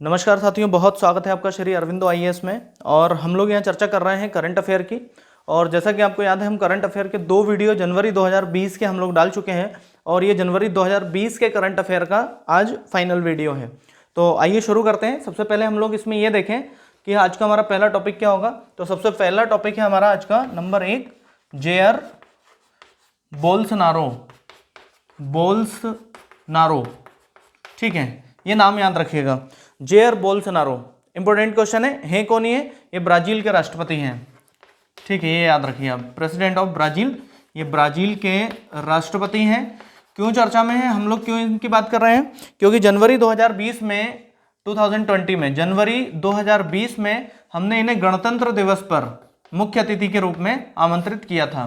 नमस्कार साथियों, बहुत स्वागत है आपका श्री अरविंदो आईएएस में। और हम लोग यहाँ चर्चा कर रहे हैं करंट अफेयर की। और जैसा कि आपको याद है, हम करंट अफेयर के 2 वीडियो जनवरी 2020 के हम लोग डाल चुके हैं और ये जनवरी 2020 के करंट अफेयर का आज फाइनल वीडियो है। तो आइए शुरू करते हैं। सबसे पहले हम लोग इसमें ये देखें कि आज का हमारा पहला टॉपिक क्या होगा। तो सबसे पहला टॉपिक है हमारा आज का नंबर 1, जेयर बोल्सनारो। ठीक है, ये नाम याद रखिएगा, जेयर बोल्सनारो। इंपॉर्टेंट क्वेश्चन है कौन ये ब्राजील के राष्ट्रपति हैं। ठीक है, ये याद रखिए आप, प्रेसिडेंट ऑफ ब्राजील, ये ब्राजील के राष्ट्रपति हैं। क्यों चर्चा में है, हम लोग क्यों इनकी बात कर रहे हैं, क्योंकि जनवरी 2020 में 2020 में जनवरी 2020 में हमने इन्हें गणतंत्र दिवस पर मुख्य अतिथि के रूप में आमंत्रित किया था।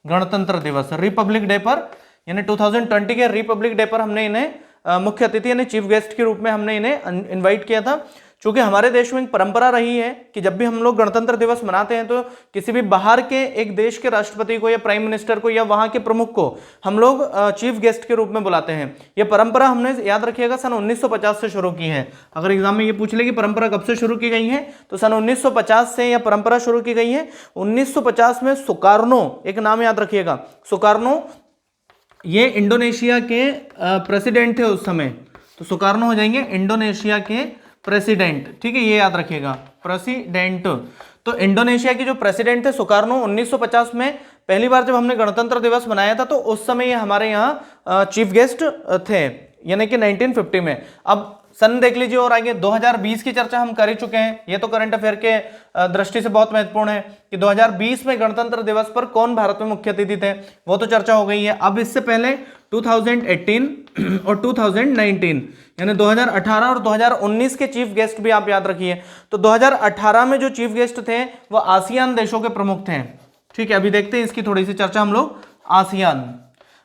गणतंत्र दिवस, रिपब्लिक डे पर, यानी 2020 के रिपब्लिक डे पर हमने इन्हें मुख्य अतिथि यानी चीफ गेस्ट के रूप में हमने इन्हें इनवाइट किया था। चूंकि हमारे देश में एक परंपरा रही है कि जब भी हम लोग गणतंत्र दिवस मनाते हैं तो किसी भी बाहर के एक देश के राष्ट्रपति को या प्राइम मिनिस्टर को या वहां के प्रमुख को हम लोग चीफ गेस्ट के रूप में बुलाते हैं। यह परंपरा हमने, याद रखिएगा, सन 1950 से शुरू की है। अगर एग्जाम में ये पूछ ले कि परंपरा कब से शुरू की गई है, तो सन 1950 से यह परंपरा शुरू की गई है। 1950 में सुकार्नो, एक नाम याद रखिएगा, सुकार्नो, ये इंडोनेशिया के प्रेसिडेंट थे उस समय। तो सुकार्नो हो जाएंगे इंडोनेशिया के प्रेसिडेंट। ठीक है, ये याद रखिएगा, प्रेसिडेंट। तो इंडोनेशिया के जो प्रेसिडेंट थे सुकार्नो, 1950 में पहली बार जब हमने गणतंत्र दिवस मनाया था तो उस समय ये हमारे यहाँ चीफ गेस्ट थे, यानी कि 1950 में। अब सन देख लीजिए और आगे 2020 की चर्चा हम कर ही चुके हैं। ये तो करंट अफेयर के दृष्टि से बहुत महत्वपूर्ण है कि 2020 में गणतंत्र दिवस पर कौन भारत में मुख्य अतिथि थे, वो तो चर्चा हो गई है। अब इससे पहले 2018 और 2019 यानी 2018 और 2019 के चीफ गेस्ट भी आप याद रखिए। तो 2018 में जो चीफ गेस्ट थे वो आसियान देशों के प्रमुख थे। ठीक है, अभी देखते हैं इसकी थोड़ी सी चर्चा हम लोग।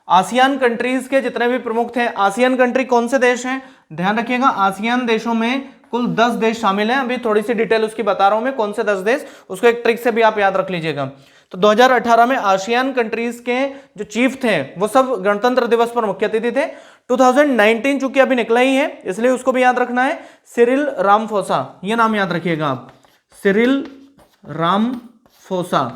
आसियान कंट्रीज के जितने भी प्रमुख थे, आसियान कंट्री कौन से देश हैं, ध्यान रखिएगा, आसियान देशों में कुल 10 देश शामिल हैं। अभी थोड़ी सी डिटेल उसकी बता रहा हूं मैं, कौन से 10 देश, उसको एक ट्रिक से भी आप याद रख लीजिएगा। तो 2018 में आसियान कंट्रीज के जो चीफ थे वो सब गणतंत्र दिवस पर मुख्य अतिथि थे। 2019 चूंकि अभी निकला ही है इसलिए उसको भी याद रखना है, सिरिल रामफोसा, ये नाम याद रखिएगा आप, सिरिल रामफोसा,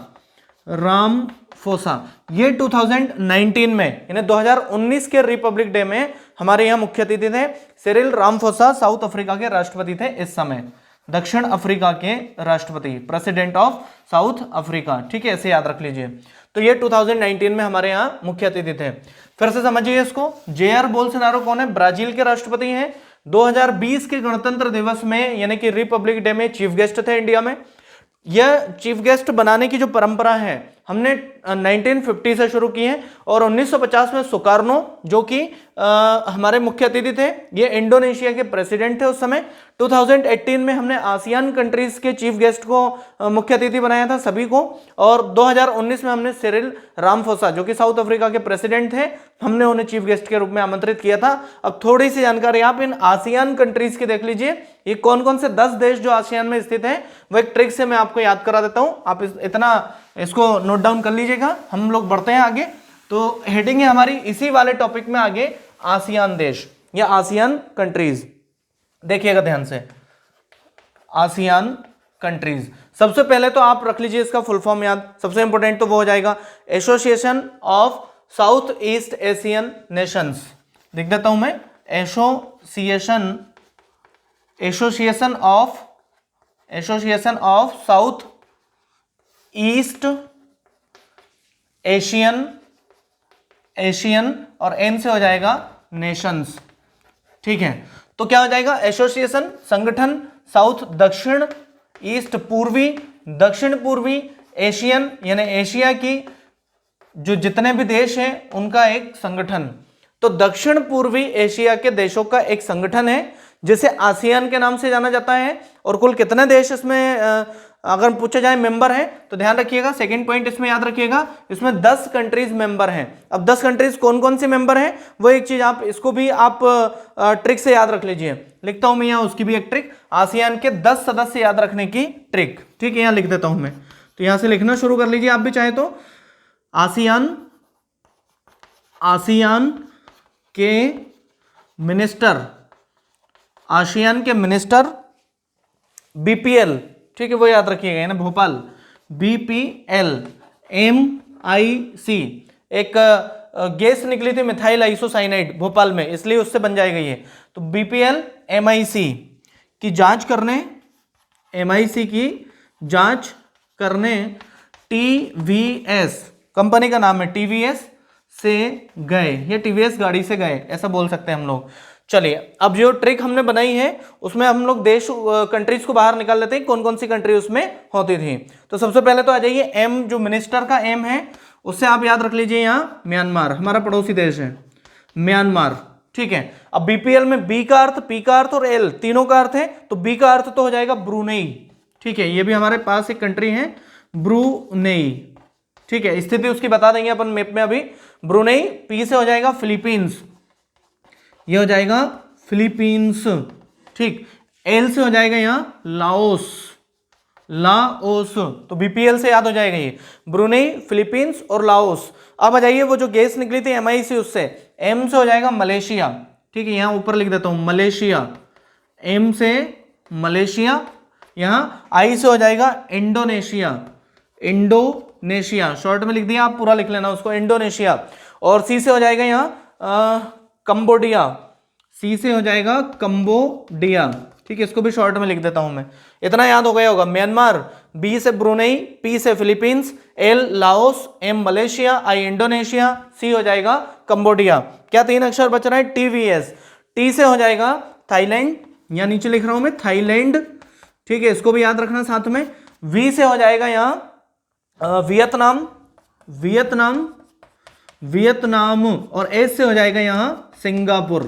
ये 2019 में यानी 2019 के रिपब्लिक डे में हमारे यहाँ मुख्य अतिथि थे। सिरिल रामफोसा साउथ अफ्रीका के राष्ट्रपति थे इस समय, दक्षिण अफ्रीका के राष्ट्रपति, प्रेसिडेंट ऑफ साउथ अफ्रीका। ठीक है, ऐसे याद रख लीजिए। तो ये 2019 में हमारे यहाँ मुख्य अतिथि थे। फिर से समझिए इसको, जेयर बोल्सोनारो कौन है, ब्राजील के राष्ट्रपति हैं। 2020 के गणतंत्र दिवस में यानी कि रिपब्लिक डे में चीफ गेस्ट थे इंडिया में। यह चीफ गेस्ट बनाने की जो परंपरा है हमने 1950 से शुरू की है और 1950 में सुकार्नो जो कि हमारे मुख्य अतिथि थे, ये इंडोनेशिया के प्रेसिडेंट थे उस समय। 2018 में हमने आसियान कंट्रीज के चीफ गेस्ट को मुख्य अतिथि बनाया था सभी को, और 2019 में हमने सिरिल रामफोसा जो कि साउथ अफ्रीका के प्रेसिडेंट थे, हमने उन्हें चीफ गेस्ट के रूप में आमंत्रित किया था। अब थोड़ी सी जानकारी आप इन आसियान कंट्रीज की देख लीजिए, ये कौन कौन से 10 देश जो आसियान में स्थित हैं वो एक ट्रिक से मैं आपको याद करा देता हूं, आप इतना इसको नोट डाउन कर लीजिएगा। हम लोग बढ़ते हैं आगे। तो हेडिंग है हमारी इसी वाले टॉपिक में आगे, आसियान देश या आसियान कंट्रीज। देखिएगा ध्यान से, आसियान कंट्रीज। सबसे पहले तो आप रख लीजिए इसका फुल फॉर्म याद, सबसे इंपॉर्टेंट तो वो हो जाएगा association of south east Asian Nations. लिख देता हूं मैं, association of south east Asian और एन से हो जाएगा नेशंस। ठीक है, तो क्या हो जाएगा, एसोसिएशन संगठन, साउथ दक्षिण, ईस्ट पूर्वी, दक्षिण पूर्वी, एशियन यानी एशिया की जो जितने भी देश हैं उनका एक संगठन। तो दक्षिण पूर्वी एशिया के देशों का एक संगठन है जिसे आसियान के नाम से जाना जाता है। और कुल कितने देश इसमें अगर पूछे जाए मेंबर हैं तो ध्यान रखिएगा, सेकंड पॉइंट इसमें याद रखिएगा, इसमें 10 कंट्रीज मेंबर हैं। अब 10 कंट्रीज कौन कौन सी मेंबर हैं वो एक चीज आप इसको भी आप ट्रिक से याद रख लीजिए। लिखता हूं मैं यहाँ उसकी भी एक ट्रिक, आसियान के 10 सदस्य याद रखने की ट्रिक। ठीक है, यहाँ लिख देता हूं मैं, तो यहां से लिखना शुरू कर लीजिए आप भी चाहे तो। आसियान के मिनिस्टर आसियान के मिनिस्टर बीपीएल, ठीक है, वो याद रखिएगा ना, भोपाल बीपीएल, MIC, एक गैस निकली थी मिथाइल आइसोसाइनाइड भोपाल में, इसलिए उससे बन जाएगा ये। तो BPL MIC की जांच करने, MIC की जांच करने TVS, कंपनी का नाम है, TVS से गए, ये TVS गाड़ी से गए, ऐसा बोल सकते हैं हम लोग। चलिए, अब जो ट्रिक हमने बनाई है उसमें हम लोग देश कंट्रीज को बाहर निकाल लेते हैं, कौन कौन सी कंट्री उसमें होती थी। तो सबसे पहले तो आ जाइए, M जो मिनिस्टर का M है उससे आप याद रख लीजिए, यहाँ म्यांमार हमारा पड़ोसी देश है, म्यांमार, ठीक है। अब BPL में B का अर्थ, P का अर्थ और L तीनों का अर्थ है, तो B का अर्थ तो हो जाएगा ब्रूनेई, ठीक है, ये भी हमारे पास एक कंट्री है ब्रूनेई, ठीक है, स्थिति उसकी बता देंगे अपन मैप में अभी। ब्रूनेई, P से हो जाएगा फिलीपींस, ये हो जाएगा फिलीपींस, ठीक। L से हो जाएगा यहाँ लाओस, लाओस, तो BPL से याद हो जाएगा ये, ब्रूनेई, फिलीपींस और लाओस। अब आ जाइए वो जो गैस निकली थी MIC उससे, M से हो जाएगा मलेशिया, ठीक है, यहाँ ऊपर लिख देता हूँ मलेशिया, M से मलेशिया, यहाँ I से हो जाएगा इंडोनेशिया, इंडोनेशिया शॉर्ट में लिख दिया, आप पूरा लिख लेना उसको, इंडोनेशिया। और C से हो जाएगा यहाँ कंबोडिया, C से हो जाएगा कंबोडिया, ठीक है, इसको भी शॉर्ट में लिख देता हूं मैं, इतना याद हो गया होगा। म्यांमार, B से ब्रूनेई, P से Philippines, L Laos, M Malaysia, I Indonesia, C हो जाएगा कंबोडिया। क्या 3 अक्षर बच रहा है? TVS। T से हो जाएगा थाईलैंड, या नीचे लिख रहा हूं मैं थाईलैंड, ठीक है, इसको भी याद रखना साथ में। V से हो जाएगा यहाँ वियतनाम, वियतनाम, वियतनाम, और S से हो जाएगा यहाँ सिंगापुर,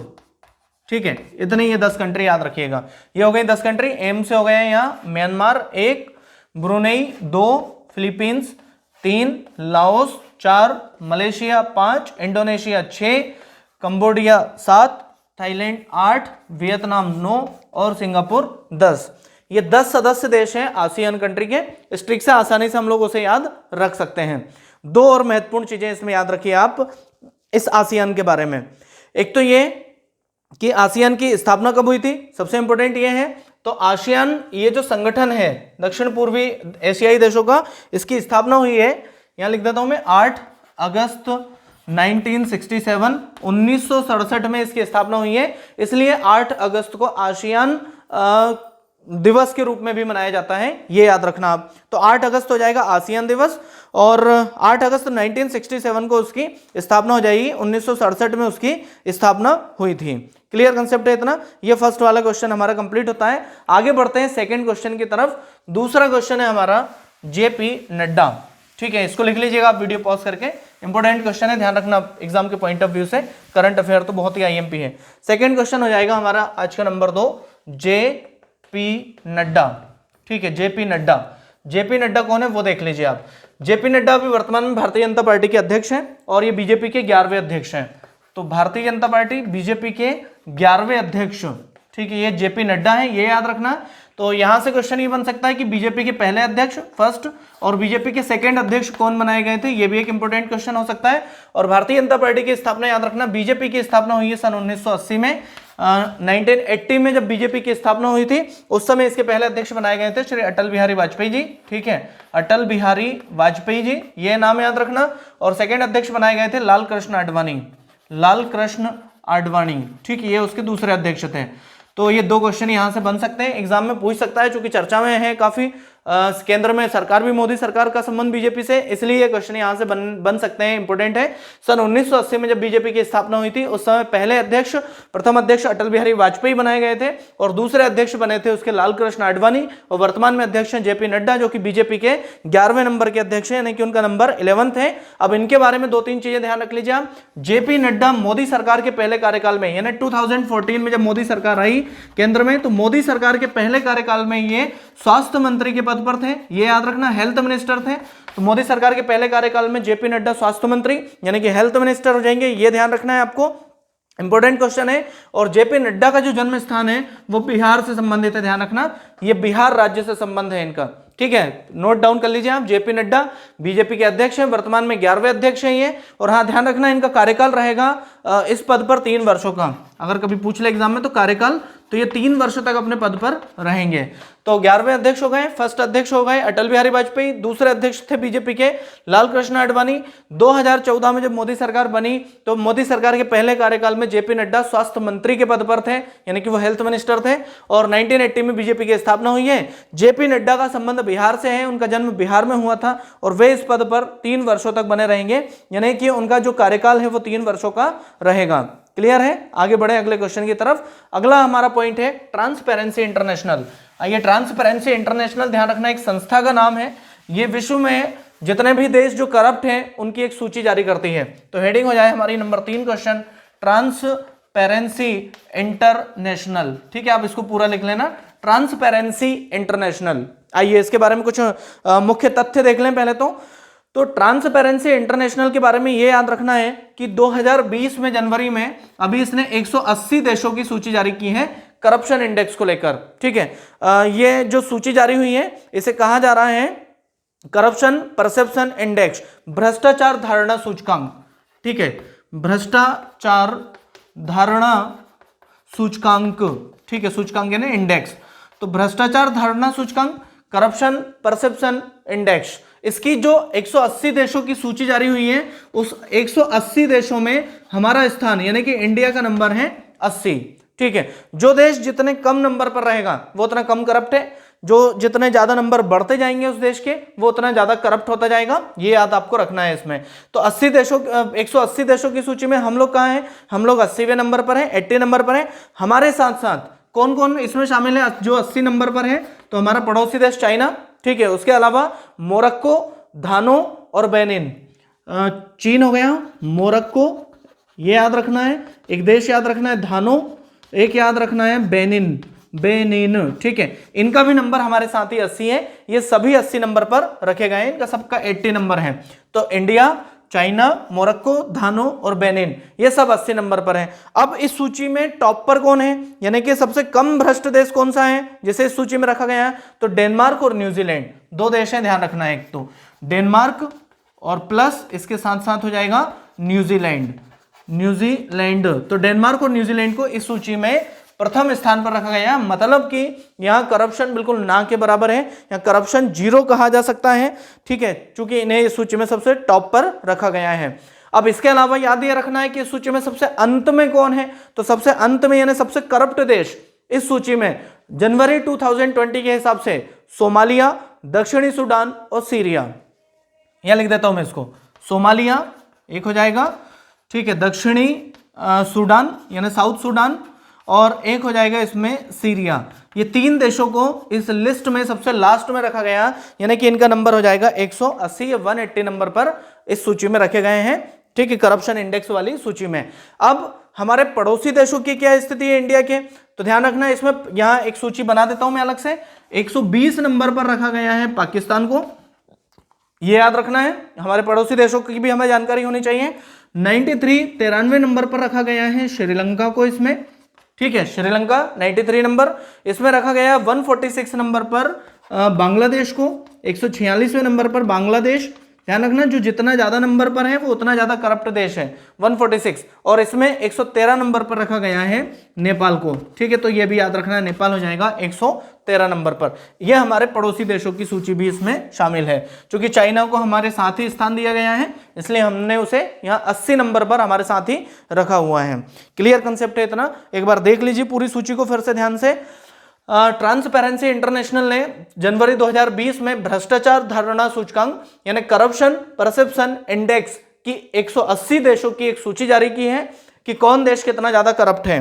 ठीक है। इतने ये 10 कंट्री याद रखिएगा, ये हो गई 10 कंट्री। M से हो गया यहाँ Myanmar 1, Brunei 2, Philippines 3, Laos 4, Malaysia 5, Indonesia 6, Cambodia 7, Thailand 8, Vietnam 9 और सिंगापुर 10। ये 10 सदस्य देश हैं आसियान कंट्री के, इस ट्रिक से आसानी से हम लोग उसे याद रख सकते हैं। 2 और महत्वपूर्ण चीजें इसमें याद रखिए आप इस आसियान के बारे में। एक तो ये कि आसियान की स्थापना कब हुई थी, सबसे इंपॉर्टेंट ये है। तो आसियान ये जो संगठन है दक्षिण पूर्वी एशियाई देशों का, इसकी स्थापना हुई है, यहां लिख देता हूं मैं, 8 अगस्त 1967, 1967 में इसकी स्थापना हुई है, इसलिए 8 अगस्त को आसियान दिवस के रूप में भी मनाया जाता है, ये याद रखना आप। तो 8 अगस्त हो जाएगा आसियान दिवस, और 8 अगस्त 1967 को उसकी स्थापना हो जाएगी, 1967 में उसकी स्थापना हुई थी। क्लियर कंसेप्ट है इतना? ये फर्स्ट वाला क्वेश्चन हमारा कंप्लीट होता है। आगे बढ़ते हैं सेकंड क्वेश्चन की तरफ। दूसरा क्वेश्चन है हमारा JP नड्डा, ठीक है, इसको लिख लीजिएगा आप वीडियो पॉज करके, इंपॉर्टेंट क्वेश्चन है, ध्यान रखना एग्जाम के पॉइंट ऑफ व्यू से, करंट अफेयर तो बहुत ही IMP है। सेकंड क्वेश्चन हो जाएगा हमारा आज का नंबर 2, JP नड्डा, ठीक है, JP नड्डा। JP नड्डा कौन है वो देख लीजिए आप। JP नड्डा अभी वर्तमान में भारतीय जनता पार्टी के अध्यक्ष हैं, और ये बीजेपी के 11वें अध्यक्ष हैं। तो भारतीय जनता पार्टी बीजेपी के 11वें अध्यक्ष, ठीक है, ये JP नड्डा है, ये याद रखना। तो यहां से क्वेश्चन ये बन सकता है कि बीजेपी के पहले अध्यक्ष फर्स्ट और बीजेपी के सेकंड अध्यक्ष कौन बनाए गए थे, ये भी एक इंपॉर्टेंट क्वेश्चन हो सकता है। और भारतीय जनता पार्टी की स्थापना याद रखना, बीजेपी की स्थापना हुई है सन 1980 में। 1980 में जब बीजेपी की स्थापना हुई थी, उस समय इसके पहले अध्यक्ष बनाए गए थे श्री अटल बिहारी वाजपेयी जी, ठीक है, अटल बिहारी वाजपेयी जी, ये नाम याद रखना। और सेकंड अध्यक्ष बनाए गए थे लाल कृष्ण आडवाणी, लाल कृष्ण आडवाणी, ठीक है, ये उसके दूसरे अध्यक्ष थे। तो ये 2 क्वेश्चन यहां से बन सकते हैं, एग्जाम में पूछ सकता है, चूंकि चर्चा में है काफी, केंद्र में सरकार भी मोदी सरकार का संबंध बीजेपी से, इसलिए ये क्वेश्चन यहां से बन सकते हैं, इंपॉर्टेंट है। सन 1980 में जब बीजेपी की स्थापना हुई थी, उस समय पहले अध्यक्ष, प्रथम अध्यक्ष अटल बिहारी वाजपेयी बनाए गए थे, और दूसरे अध्यक्ष बने थे उसके लाल कृष्ण आडवाणी, और वर्तमान में अध्यक्ष हैं JP नड्डा, जो कि बीजेपी के 11वें नंबर के अध्यक्ष हैं, यानी कि उनका नंबर 11th है। अब इनके बारे में 2-3 चीजें ध्यान रख लीजिए आप। JP नड्डा मोदी सरकार के पहले कार्यकाल में, यानी 2014 में जब मोदी सरकार आई केंद्र में, तो मोदी सरकार के पहले कार्यकाल में ये स्वास्थ्य मंत्री के पद पर थे, ये याद रखना, हेल्थ मिनिस्टर थे। तो मोदी सरकार के पहले कार्यकाल में JP नड्डा स्वास्थ्य मंत्री यानी कि हेल्थ मिनिस्टर हो जाएंगे, ये ध्यान रखना है आपको, इंपॉर्टेंट क्वेश्चन है। और JP नड्डा का जो जन्म स्थान है वो बिहार से संबंधित है, ध्यान रखना, ये बिहार राज्य से संबंध है इनका, ठीक है, नोट डाउन कर लीजिए आप। JP नड्डा बीजेपी के अध्यक्ष हैं, वर्तमान में 11वें अध्यक्ष हैं ये। और हाँ, ध्यान रखना, इनका कार्यकाल रहेगा इस पद पर 3 वर्षों का, अगर कभी पूछ ले एग्जाम में तो कार्यकाल तो ये 3 वर्ष तक अपने पद पर रहेंगे। तो 11वें अध्यक्ष हो गए, फर्स्ट अध्यक्ष हो गए अटल बिहारी वाजपेयी, दूसरे अध्यक्ष थे बीजेपी के लाल कृष्ण आडवाणी। 2014 में जब मोदी सरकार बनी तो मोदी सरकार के पहले कार्यकाल में जेपी नड्डा स्वास्थ्य मंत्री के पद पर थे, यानी कि वो हेल्थ मिनिस्टर थे, और 1980 में बीजेपी की स्थापना हुई है। जेपी नड्डा का संबंध बिहार से है, उनका जन्म बिहार में हुआ था और वे इस पद पर 3 वर्षों तक बने रहेंगे, यानी कि उनका जो कार्यकाल है वो 3 वर्षों का रहेगा। क्लियर है? आगे बढ़े अगले क्वेश्चन की तरफ। अगला हमारा पॉइंट है ट्रांसपेरेंसी इंटरनेशनल। आइए, ट्रांसपेरेंसी इंटरनेशनल ध्यान रखना एक संस्था का नाम है। ये विश्व में जितने भी देश जो करप्ट हैं उनकी एक सूची जारी करती है। तो हेडिंग हो जाए हमारी नंबर 3 क्वेश्चन, ट्रांसपेरेंसी इंटरनेशनल। ठीक है, आप इसको पूरा लिख लेना, ट्रांसपेरेंसी इंटरनेशनल। आइए इसके बारे में कुछ मुख्य तथ्य देख लें पहले तो ट्रांसपेरेंसी इंटरनेशनल के बारे में ये याद रखना है कि 2020 में जनवरी में अभी इसने 180 देशों की सूची जारी की है करप्शन इंडेक्स को लेकर। ठीक है, ये जो सूची जारी हुई है इसे कहा जा रहा है करप्शन परसेप्शन इंडेक्स, भ्रष्टाचार धारणा सूचकांक। ठीक है, भ्रष्टाचार धारणा सूचकांक। ठीक है, सूचकांक यानी इंडेक्स, तो भ्रष्टाचार धारणा सूचकांक, करप्शन परसेप्शन इंडेक्स, इसकी जो 180 देशों की सूची जारी हुई है उस 180 देशों में हमारा स्थान यानी कि इंडिया का नंबर है 80। ठीक है, जो देश जितने कम नंबर पर रहेगा वो उतना कम करप्ट है, जो जितने ज्यादा नंबर बढ़ते जाएंगे उस देश के वो उतना ज्यादा करप्ट होता जाएगा, ये याद आपको रखना है इसमें। तो 180 देशों की सूची में हम लोग कहाँ हैं? हम लोग 80वें नंबर पर हैं, 80 नंबर पर हैं। हमारे साथ साथ कौन कौन इसमें शामिल है जो 80 नंबर पर है? तो हमारा पड़ोसी देश चाइना, ठीक है, उसके अलावा मोरक्को, धानो और बेनिन। चीन हो गया, मोरक्को ये याद रखना है, एक देश याद रखना है धानो, एक याद रखना है बेनिन। ठीक है, इनका भी नंबर हमारे साथ ही 80 है, ये सभी 80 नंबर पर रखे गए हैं, इनका सबका 80 नंबर है। तो इंडिया, चाइना, मोरक्को, धानो और बेनिन ये सब 80 नंबर पर हैं। अब इस सूची में टॉप पर कौन है, यानी कि सबसे कम भ्रष्ट देश कौन सा है जिसे इस सूची में रखा गया है? तो डेनमार्क और न्यूजीलैंड, 2 देश हैं, ध्यान रखना है। एक तो डेनमार्क और प्लस इसके साथ साथ हो जाएगा न्यूजीलैंड। तो डेनमार्क और न्यूजीलैंड को इस सूची में प्रथम स्थान पर रखा गया, मतलब कि यहां करप्शन बिल्कुल ना के बराबर है, यहां करप्शन 0 कहा जा सकता है। ठीक है, क्योंकि इन्हें इस सूची में सबसे टॉप पर रखा गया है। अब इसके अलावा याद ये रखना है कि इस सूची में सबसे अंत में कौन है? तो सबसे अंत में यानी सबसे करप्ट देश इस सूची में जनवरी 2020 के हिसाब से सोमालिया, दक्षिणी सूडान और सीरिया। यहां लिख देता हूं मैं इसको, सोमालिया एक हो जाएगा, ठीक है, दक्षिणी सूडान यानी साउथ सूडान, और एक हो जाएगा इसमें सीरिया। ये 3 देशों को इस लिस्ट में सबसे लास्ट में रखा गया, यानी कि इनका नंबर हो जाएगा 180 या 180 नंबर पर इस सूची में रखे गए हैं। ठीक है, करप्शन इंडेक्स वाली सूची में। अब हमारे पड़ोसी देशों की क्या स्थिति है इंडिया के? तो ध्यान रखना, इसमें यहां एक सूची बना देता हूं मैं अलग से। 120 नंबर पर रखा गया है पाकिस्तान को, ये याद रखना है। हमारे पड़ोसी देशों की भी हमें जानकारी होनी चाहिए। 93 नंबर पर रखा गया है श्रीलंका को इसमें। ठीक है, श्रीलंका 93 नंबर, इसमें रखा गया 146 नंबर पर बांग्लादेश को, 146वें नंबर पर बांग्लादेश। ध्यान रखना, जो जितना ज्यादा नंबर पर है वो उतना ज्यादा करप्ट देश है, 146। और इसमें 113 नंबर पर रखा गया है नेपाल को। ठीक है, तो ये भी याद रखना है, नेपाल हो जाएगा 113 नंबर पर। यह हमारे पड़ोसी देशों की सूची भी इसमें शामिल है। क्योंकि चाइना को हमारे साथ ही स्थान दिया गया है, इसलिए हमने उसे यहाँ 80 नंबर पर हमारे साथ ही रखा हुआ है। क्लियर कंसेप्ट है इतना? एक बार देख लीजिए पूरी सूची को फिर से ध्यान से। ट्रांसपेरेंसी इंटरनेशनल ने जनवरी 2020 में भ्रष्टाचार धारणा सूचकांक यानी करप्शन परसेप्शन इंडेक्स की 180 देशों की एक सूची जारी की है कि कौन देश कितना ज्यादा करप्ट है।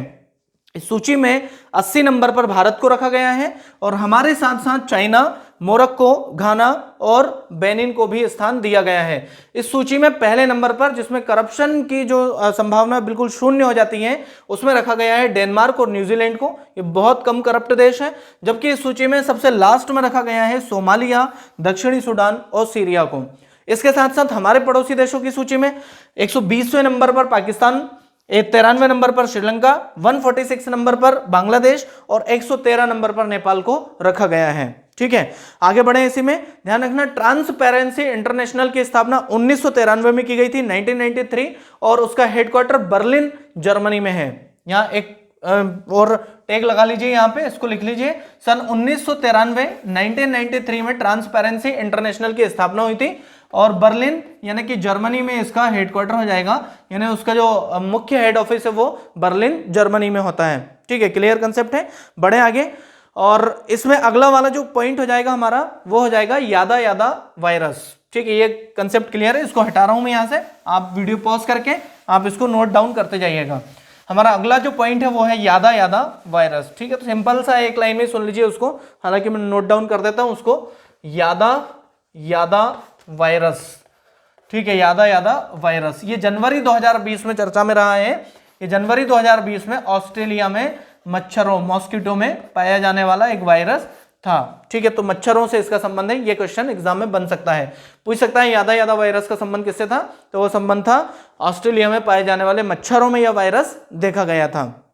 इस सूची में 80 नंबर पर भारत को रखा गया है और हमारे साथ साथ चाइना, मोरक्को, घाना और बेनिन को भी स्थान दिया गया है। इस सूची में पहले नंबर पर, जिसमें करप्शन की जो संभावना बिल्कुल शून्य हो जाती है, उसमें रखा गया है डेनमार्क और न्यूजीलैंड को। ये बहुत कम करप्ट देश है। जबकि इस सूची में सबसे लास्ट में रखा गया है सोमालिया, दक्षिणी सूडान और सीरिया को। इसके साथ साथ हमारे पड़ोसी देशों की सूची में 120वें नंबर पर पाकिस्तान, 93वें नंबर पर श्रीलंका, 146 नंबर पर बांग्लादेश और 113 नंबर पर नेपाल को रखा गया है। ठीक है, आगे बढ़े। इसी में ध्यान रखना, ट्रांसपेरेंसी इंटरनेशनल की स्थापना 1993 में की गई थी, 1993, और उसका हेडक्वार्टर बर्लिन जर्मनी में है। यहाँ एक और टैग लगा लीजिए यहाँ पे, इसको लिख लीजिए। सन 1993 में ट्रांसपेरेंसी इंटरनेशनल की स्थापना हुई थी और बर्लिन यानी कि जर्मनी में इसका हेडक्वार्टर हो जाएगा, यानी उसका जो मुख्य हेड ऑफिस है वो बर्लिन जर्मनी में होता है। ठीक है, क्लियर कंसेप्ट है। बढ़े आगे, और इसमें अगला वाला जो पॉइंट हो जाएगा हमारा वो हो जाएगा यादा यादा वायरस। ठीक है, ये कंसेप्ट क्लियर है, इसको हटा रहा हूं मैं यहां से, आप वीडियो पॉज करके आप इसको नोट डाउन करते जाइएगा। हमारा अगला जो पॉइंट है वो है यादा यादा वायरस। ठीक है, तो सिंपल सा एक लाइन में सुन लीजिए उसको, हालांकि मैं नोट डाउन कर देता हूं उसको। यादा यादा वायरस, ठीक है, यादा यादा वायरस, ये जनवरी 2020 में चर्चा में रहा है। ये जनवरी 2020 में ऑस्ट्रेलिया में मच्छरों, मॉस्किटो में पाया जाने वाला एक वायरस था। ठीक है, तो मच्छरों से इसका संबंध है, ये क्वेश्चन एग्जाम में बन सकता है, पूछ सकता है यादा यादा वायरस का संबंध किससे था, तो वो संबंध था ऑस्ट्रेलिया में पाए जाने वाले मच्छरों में यह वायरस देखा गया था।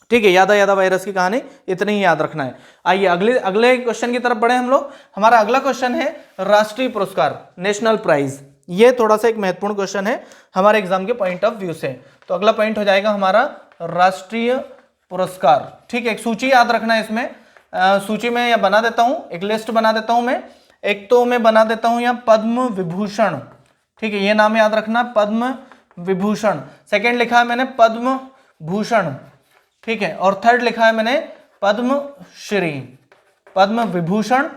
ठीक है, यादा यादा वायरस की कहानी इतनी ही याद रखना है। आइए अगले क्वेश्चन की तरफ बढ़े हम लोग। हमारा अगला क्वेश्चन है राष्ट्रीय पुरस्कार, नेशनल प्राइज। ये थोड़ा सा एक महत्वपूर्ण क्वेश्चन है हमारे एग्जाम के पॉइंट ऑफ व्यू से। तो अगला पॉइंट हो जाएगा हमारा राष्ट्रीय पुरस्कार। ठीक है, एक सूची याद रखना है इसमें, सूची में या बना देता हूं, एक लिस्ट बना देता हूं मैं। एक तो मैं बना देता हूं यहाँ पद्म विभूषण। ठीक है, ये नाम याद रखना, पद्म विभूषण। सेकंड लिखा है मैंने पद्म भूषण। ठीक है, और थर्ड लिखा है मैंने पद्म श्री। पद्म विभूषण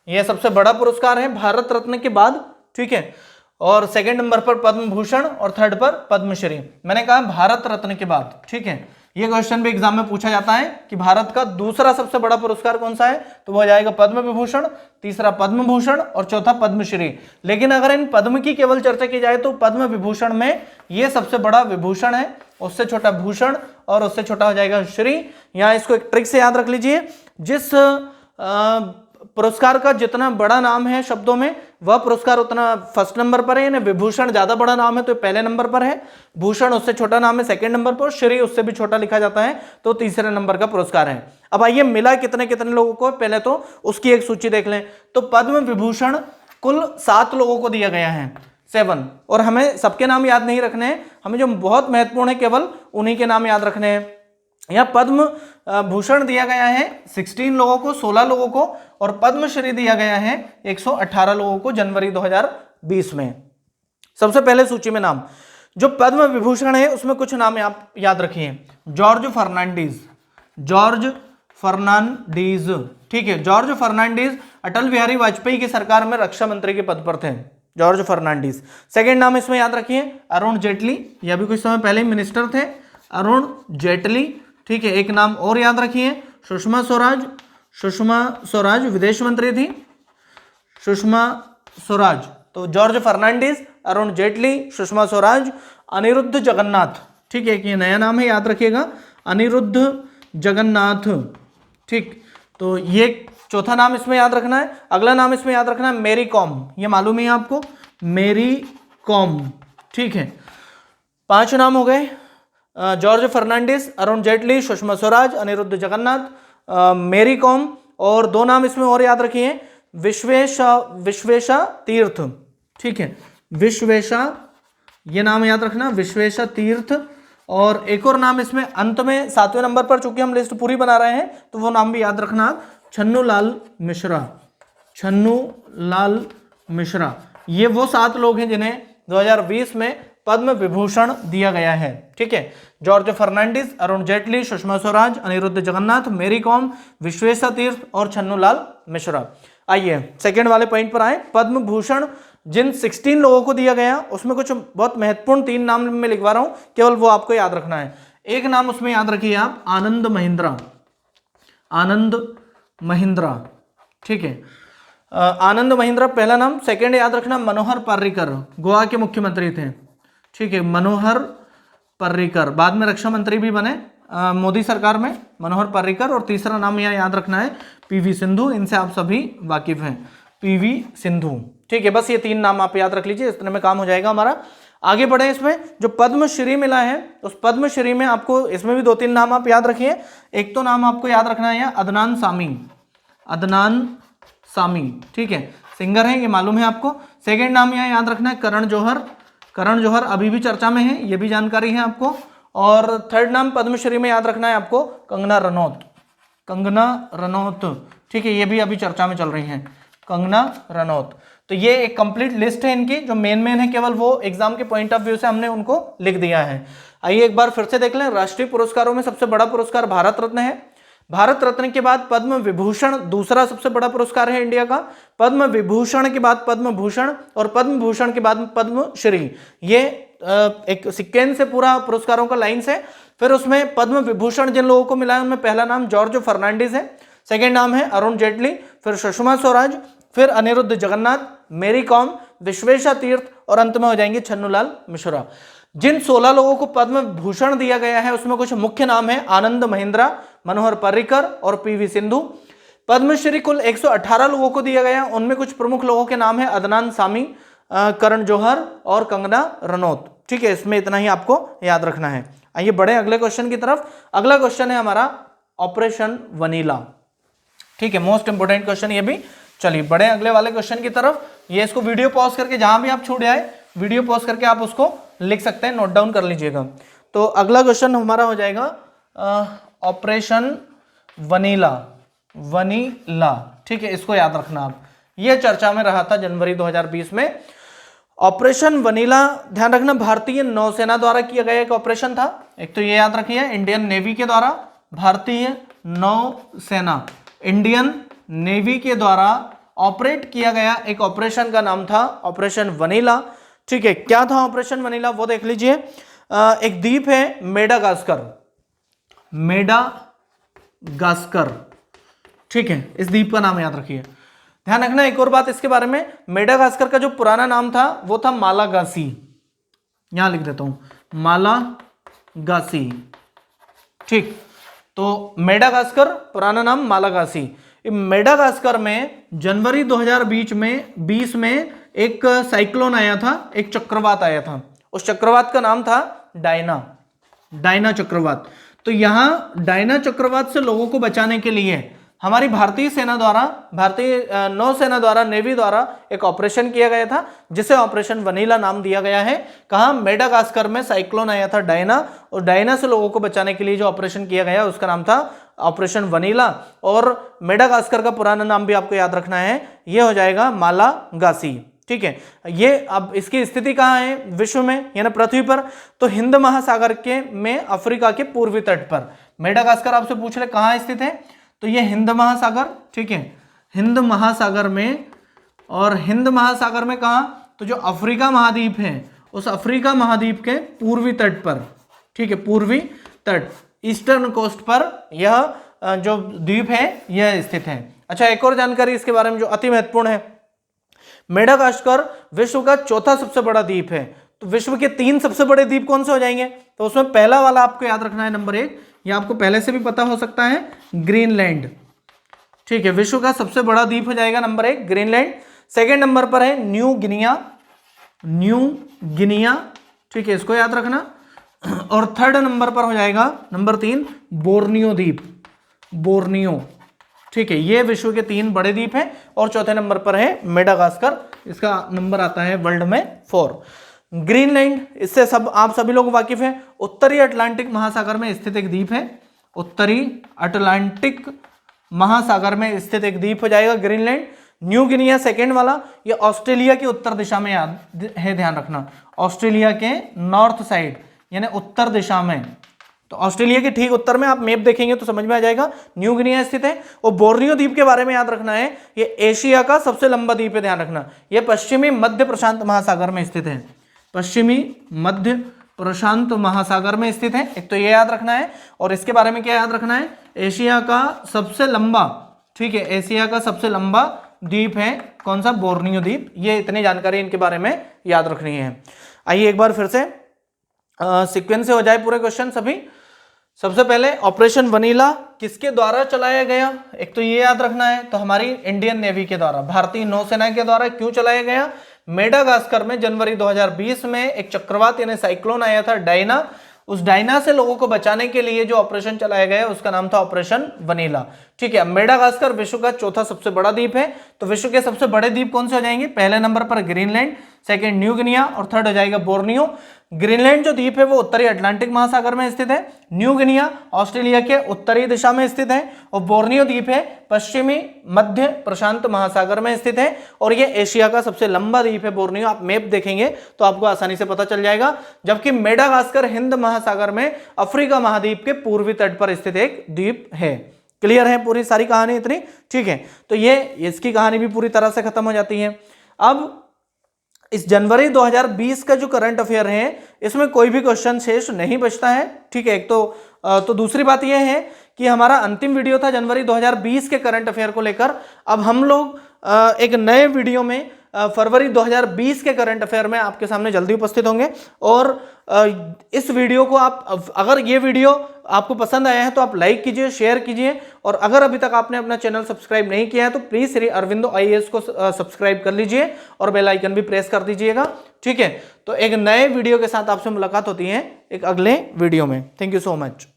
ये सबसे बड़ा पुरस्कार है भारत रत्न के बाद। ठीक है, और सेकंड नंबर पर पद्म भूषण और थर्ड पर पद्मश्री। मैंने कहा भारत रत्न के बाद। ठीक है, ये क्वेश्चन भी एग्जाम में पूछा जाता है कि भारत का दूसरा सबसे बड़ा पुरस्कार कौन सा है, तो वो हो जाएगा पद्म विभूषण, तीसरा पद्म भूषण और चौथा पद्मश्री। लेकिन अगर इन पद्म की केवल चर्चा की जाए तो पद्म विभूषण में ये सबसे बड़ा विभूषण है, उससे छोटा भूषण और उससे छोटा हो जाएगा श्री। यहाँ इसको एक ट्रिक से याद रख लीजिए, जिस पुरस्कार का जितना बड़ा नाम है शब्दों में वह पुरस्कार उतना फर्स्ट नंबर पर है, यानी विभूषण ज्यादा बड़ा नाम है तो पहले नंबर पर है, भूषण उससे छोटा नाम है सेकंड नंबर पर, श्री उससे भी छोटा लिखा जाता है तो तीसरे नंबर का पुरस्कार है। अब आइए मिला कितने कितने लोगों को, पहले तो उसकी एक सूची देख लें। तो पद्म विभूषण कुल 7 लोगों को दिया गया है, 7, और हमें सबके नाम याद नहीं रखने हैं, हमें जो बहुत महत्वपूर्ण है केवल उन्हीं के नाम याद रखने हैं। यहाँ पद्म भूषण दिया गया है 16 लोगों को, 16 लोगों को, और पद्मश्री दिया गया है 118 लोगों को जनवरी 2020 में। सबसे पहले सूची में नाम, जो पद्म विभूषण है उसमें कुछ नाम आप याद रखिए। George Fernandez, George Fernandez. ठीक है, जॉर्ज फर्नांडीज अटल बिहारी वाजपेयी की सरकार में रक्षा मंत्री के पद पर थे, जॉर्ज फर्नांडीज। सेकेंड नाम इसमें याद रखिए अरुण जेटली, यह भी कुछ समय पहले ही मिनिस्टर थे, अरुण जेटली। ठीक है, एक नाम और याद रखिए सुषमा स्वराज, सुषमा स्वराज विदेश मंत्री थी, सुषमा स्वराज। तो जॉर्ज फर्नांडीज, अरुण जेटली, सुषमा स्वराज, अनिरुद्ध जगन्नाथ। ठीक है, ये नया नाम है याद रखिएगा, अनिरुद्ध जगन्नाथ। ठीक, तो ये चौथा नाम इसमें याद रखना है। अगला नाम इसमें याद रखना है मेरी कॉम, ये मालूम है आपको, मेरी कॉम। ठीक है, 5 नाम हो गए, जॉर्ज फर्नांडिस, अरुण जेटली, सुषमा स्वराज, अनिरुद्ध जगन्नाथ, मेरी कॉम, और 2 नाम इसमें और याद रखिए, विश्वेशा तीर्थ। ठीक है, विश्वेशा, ये नाम याद रखना, विश्वेशा तीर्थ। और एक और नाम इसमें अंत में 7वें नंबर पर, चूंकि हम लिस्ट पूरी बना रहे हैं तो वो नाम भी याद रखना, छन्नू लाल मिश्रा, छन्नू लाल मिश्रा। ये वो 7 लोग हैं जिन्हें 2020 में पद्म विभूषण दिया गया है। ठीक है, जॉर्ज फर्नांडिस, अरुण जेटली, सुषमा स्वराज, अनिरुद्ध जगन्नाथ, मेरी कॉम, विश्वेशा तीर्थ और छन्नू लाल मिश्रा। आइए सेकेंड वाले पॉइंट पर आए। पद्म भूषण जिन 16 लोगों को दिया गया उसमें कुछ बहुत महत्वपूर्ण 3 नाम मैं लिखवा रहा हूं, केवल वो आपको याद रखना है। एक नाम उसमें याद रखिए आप, आनंद महिंद्रा, आनंद महिंद्रा। ठीक है, आनंद महिंद्रा पहला नाम। सेकंड याद रखना मनोहर पर्रिकर, गोवा के मुख्यमंत्री थे। ठीक है, मनोहर पर्रिकर, बाद में रक्षा मंत्री भी बने मोदी सरकार में, मनोहर पर्रिकर। और तीसरा नाम यहाँ याद रखना है पीवी सिंधु, इनसे आप सभी वाकिफ हैं, पीवी सिंधु। ठीक है, बस ये 3 नाम आप याद रख लीजिए, इतने में काम हो जाएगा हमारा। आगे बढ़े, इसमें जो पद्मश्री मिला है उस पद्मश्री में आपको, इसमें भी 2-3 नाम आप याद रखिए। एक तो नाम आपको याद रखना है अदनान सामी, अदनान सामी। ठीक है, सिंगर है, ये मालूम है आपको। सेकेंड नाम यहाँ याद रखना है करण जौहर, करण जौहर अभी भी चर्चा में है, ये भी जानकारी है आपको। और थर्ड नाम पद्मश्री में याद रखना है आपको कंगना रनौत, कंगना रनौत, ठीक है, ये भी अभी चर्चा में चल रही हैं, कंगना रनौत। तो ये एक कंप्लीट लिस्ट है इनकी, जो मेन है, केवल वो एग्जाम के पॉइंट ऑफ व्यू से हमने उनको लिख दिया है। आइए एक बार फिर से देख लें। राष्ट्रीय पुरस्कारों में सबसे बड़ा पुरस्कार भारत रत्न है। भारत रत्न के बाद पद्म विभूषण दूसरा सबसे बड़ा पुरस्कार है इंडिया का। पद्म विभूषण के बाद पद्म भूषण और पद्म भूषण के बाद पद्मश्री। ये एक सीक्वेंस से पूरा पुरस्कारों का लाइन से। फिर उसमें पद्म विभूषण जिन लोगों को मिला है उनमें पहला नाम जॉर्ज फर्नांडिस है, सेकेंड नाम है अरुण जेटली, फिर सुषमा स्वराज, फिर अनिरुद्ध जगन्नाथ, मेरी कॉम, विश्वेशा तीर्थ और अंत में हो जाएंगे छन्नूलाल मिश्रा। जिन 16 लोगों को पद्म भूषण दिया गया है उसमें कुछ मुख्य नाम है आनंद महिंद्रा, मनोहर पर्रिकर और पीवी सिंधु। पद्मश्री कुल 118 लोगों को दिया गया, उनमें कुछ प्रमुख लोगों के नाम है अदनान सामी, करण जौहर और कंगना रनौत। ठीक है, इसमें इतना ही आपको याद रखना है। आइए बढ़े अगले क्वेश्चन की तरफ। अगला क्वेश्चन है हमारा ऑपरेशन वनीला। ठीक है, मोस्ट इंपोर्टेंट क्वेश्चन ये भी। चलिए बढ़े अगले वाले क्वेश्चन की तरफ। ये इसको वीडियो पॉज करके जहां भी आप छूट जाए वीडियो पॉज करके आप उसको लिख सकते हैं, नोट डाउन कर लीजिएगा। तो अगला क्वेश्चन हमारा हो जाएगा ऑपरेशन वनीला, वनीला। ठीक है, इसको याद रखना आप, ये चर्चा में रहा था जनवरी 2020 में। ऑपरेशन वनीला ध्यान रखना भारतीय नौसेना द्वारा किया गया एक ऑपरेशन था। एक तो ये याद रखिए इंडियन नेवी के द्वारा, भारतीय नौसेना इंडियन नेवी के द्वारा ऑपरेट किया गया एक ऑपरेशन का नाम था ऑपरेशन वनीला। ठीक है, क्या था ऑपरेशन वनीला वो देख लीजिए। एक द्वीप है मेडागास्कर, मेडागास्कर। ठीक है, इस द्वीप का नाम याद रखिए। ध्यान रखना एक और बात इसके बारे में, मेडागास्कर का जो पुराना नाम था वो था मालागासी। यहां लिख देता हूं मालागासी। ठीक, तो मेडागास्कर पुराना नाम मालागासी। मेडागास्कर में जनवरी 2020 में एक साइक्लोन आया था, एक चक्रवात आया था। उस चक्रवात का नाम था डायना, डायना चक्रवात। तो यहां डायना चक्रवात से लोगों को बचाने के लिए हमारी भारतीय सेना द्वारा, भारतीय नौसेना द्वारा, नेवी द्वारा एक ऑपरेशन किया गया था जिसे ऑपरेशन वनीला नाम दिया गया है। कहां? मेडागास्कर में साइक्लोन आया था डायना, और डायना से लोगों को बचाने के लिए जो ऑपरेशन किया गया उसका नाम था ऑपरेशन वनीला। और मेडागास्कर का पुराना नाम भी आपको याद रखना है, यह हो जाएगा मालागासी। ठीक है, ये अब इसकी स्थिति कहाँ है विश्व में, यानी पृथ्वी पर? तो हिंद महासागर के में अफ्रीका के पूर्वी तट पर। मेडागास्कर आपसे पूछ ले कहाँ स्थित है, तो ये हिंद महासागर। ठीक है, हिंद महासागर में, और हिंद महासागर में कहाँ? तो जो अफ्रीका महाद्वीप है उस अफ्रीका महाद्वीप के पूर्वी तट पर। ठीक है, पूर्वी तट, ईस्टर्न कोस्ट पर यह जो द्वीप है यह स्थित है। अच्छा, एक और जानकारी इसके बारे में जो अति महत्वपूर्ण है, मेडागास्कर विश्व का चौथा सबसे बड़ा द्वीप है। तो विश्व के 3 सबसे बड़े द्वीप कौन से हो जाएंगे? तो उसमें पहला वाला आपको याद रखना है, नंबर 1, यह आपको पहले से भी पता हो सकता है, ग्रीनलैंड। ठीक है, विश्व का सबसे बड़ा द्वीप हो जाएगा नंबर 1 ग्रीनलैंड। सेकेंड नंबर पर है न्यू गिनिया, न्यू गिनिया। ठीक है, इसको याद रखना। और थर्ड नंबर पर हो जाएगा नंबर 3 बोर्नियो द्वीप, बोर्नियो। ठीक है, ये विश्व के 3 बड़े द्वीप हैं। और चौथे नंबर पर है मेडागास्कर, इसका नंबर आता है वर्ल्ड में 4। ग्रीनलैंड, इससे सब आप सभी लोग वाकिफ हैं, उत्तरी अटलांटिक महासागर में स्थित एक द्वीप है। उत्तरी अटलांटिक महासागर में स्थित एक द्वीप हो जाएगा ग्रीनलैंड। न्यू गिनिया सेकेंड वाला, ये ऑस्ट्रेलिया की उत्तर दिशा में है, ध्यान रखना, ऑस्ट्रेलिया के नॉर्थ साइड यानी उत्तर दिशा में। तो ऑस्ट्रेलिया के ठीक उत्तर में, आप मैप देखेंगे तो समझ में आ जाएगा, न्यू गिनिया स्थित है। और बोर्नियो द्वीप के बारे में याद रखना है, ये एशिया का सबसे लंबा द्वीप है, ध्यान रखना। ये पश्चिमी मध्य प्रशांत महासागर में स्थित है, पश्चिमी मध्य प्रशांत महासागर में स्थित है। एक तो ये याद रखना है। और इसके बारे में क्या याद रखना है, एशिया का सबसे लंबा, ठीक है, एशिया का सबसे लंबा द्वीप है कौन सा? बोर्नियो द्वीप। ये इतनी जानकारी इनके बारे में याद रखनी है। आइए एक बार फिर से सीक्वेंस से हो जाए पूरे क्वेश्चन सभी। सबसे पहले ऑपरेशन वनीला किसके द्वारा चलाया गया, एक तो ये याद रखना है, तो हमारी इंडियन नेवी के द्वारा, भारतीय नौसेना के द्वारा। क्यों चलाया गया? मेडागास्कर में जनवरी 2020 में एक चक्रवात यानी साइक्लोन आया था डायना। उस डायना से लोगों को बचाने के लिए जो ऑपरेशन चलाया गया उसका नाम था ऑपरेशन वनीला। ठीक है, मेडागास्कर विश्व का चौथा सबसे बड़ा द्वीप है। तो विश्व के सबसे बड़े द्वीप कौन से हो जाएंगे? पहले नंबर पर ग्रीनलैंड, सेकंड न्यू गिनिया और थर्ड हो जाएगा बोर्नियो। ग्रीनलैंड जो द्वीप है वो उत्तरी अटलांटिक महासागर में स्थित है। न्यू गिनिया ऑस्ट्रेलिया के उत्तरी दिशा में स्थित है और बोर्नियो द्वीप है पश्चिमी मध्य प्रशांत महासागर में स्थित है और ये एशिया का सबसे लंबा द्वीप है बोर्नियो। आप मैप देखेंगे तो आपको आसानी से पता चल जाएगा। जबकि मेडागास्कर हिंद महासागर में अफ्रीका महाद्वीप के पूर्वी तट पर स्थित एक द्वीप है। क्लियर है पूरी सारी कहानी इतनी? ठीक है, तो ये इसकी कहानी भी पूरी तरह से खत्म हो जाती है। अब इस जनवरी 2020 का जो करंट अफेयर है इसमें कोई भी क्वेश्चन शेष नहीं बचता है। ठीक है, एक तो दूसरी बात यह है कि हमारा अंतिम वीडियो था जनवरी 2020 के करंट अफेयर को लेकर। अब हम लोग एक नए वीडियो में फरवरी 2020 के करंट अफेयर में आपके सामने जल्दी उपस्थित होंगे। और इस वीडियो को आप, अगर ये वीडियो आपको पसंद आया है तो आप लाइक कीजिए, शेयर कीजिए और अगर अभी तक आपने अपना चैनल सब्सक्राइब नहीं किया है तो प्लीज श्री अरविंदो IAS को सब्सक्राइब कर लीजिए और बेल आइकन भी प्रेस कर दीजिएगा। ठीक है, तो एक नए वीडियो के साथ आपसे मुलाकात होती है एक अगले वीडियो में। Thank you so much.